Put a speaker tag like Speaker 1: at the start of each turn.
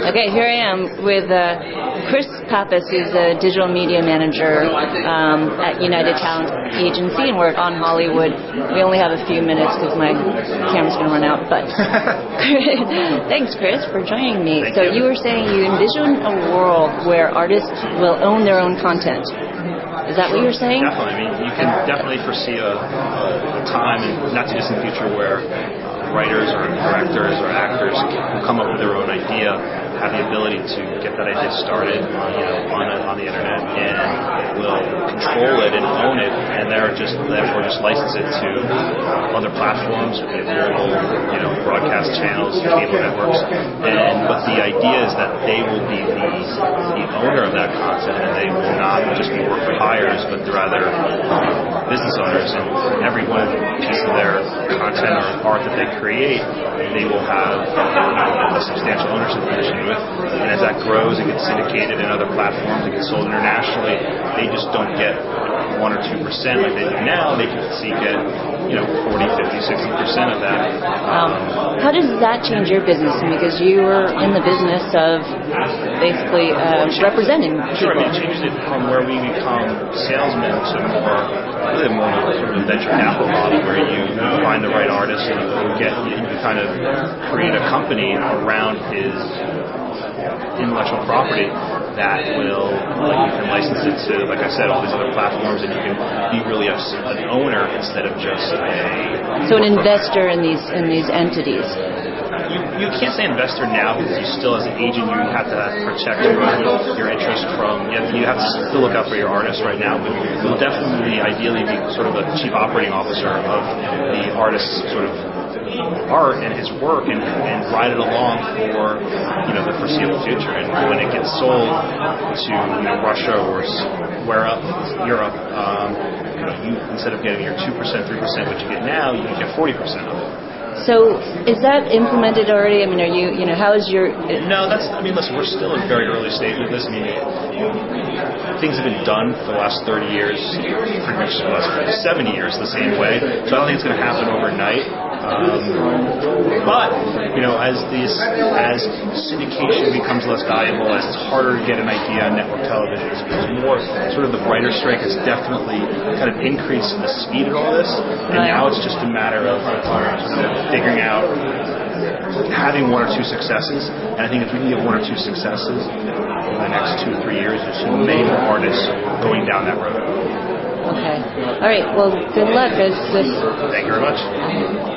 Speaker 1: Okay, here I am with Chris Pappas, who's a digital media manager at United Talent Agency, and we're on Hollywood. We only have a few minutes because my camera's going to run out, but thanks, Chris, for joining me.
Speaker 2: Thank
Speaker 1: so
Speaker 2: you.
Speaker 1: You were saying you envision a world where artists will own their own content. Is that what you're saying?
Speaker 2: Definitely. I mean, you can definitely foresee a time in not too distant future where writers or directors or actors who come up with their own idea have the ability to get that idea started on the internet and will control it and own it, and therefore just license it to other platforms, local broadcast channels, cable networks. But the idea is that they will be the owner of that content, and they will not just be work for hires, but rather business owners, and every one piece of their content or art that they create, they will have a substantial ownership position with. And as that grows and gets syndicated in other platforms and gets sold internationally, they just don't get 1 or 2% like they do now. They can get 40, 50, 60% of that.
Speaker 1: How does that change your business? Because you were in the business of basically representing people.
Speaker 2: Sure, it changes it from where we become salesmen to really more sort of a venture capital model, where you find the right artist and you kind of create a company around his intellectual property that will you can license it to, like I said, all these other platforms, and you can be really an owner instead of just
Speaker 1: an investor in these entities.
Speaker 2: You can't say investor now, because you still, as an agent, you have to protect your interest from. You have to still look out for your artists right now, but you'll definitely, ideally, be sort of a chief operating officer of the artist's sort of art and his work, and ride it along for the foreseeable future. And when it gets sold to Russia or Europe, you, instead of getting your 2%, 3%, what you get now, you can get 40% of it.
Speaker 1: So is that implemented already? I mean, are you how is your...
Speaker 2: No, listen, we're still in very early stages of this. I mean, things have been done for the last 30 years, pretty much the last 70 years the same way. So I don't think it's going to happen overnight. But as syndication becomes less valuable, as it's harder to get an idea on network television, it's more sort of the writer strike has definitely kind of increased the speed of all this, and now it's just a matter of figuring out having 1 or 2 successes. And I think if we can get 1 or 2 successes in the next 2 or 3 years, you'll see many more artists going down that road.
Speaker 1: Okay. All right. Well, good luck.
Speaker 2: Thank you very much.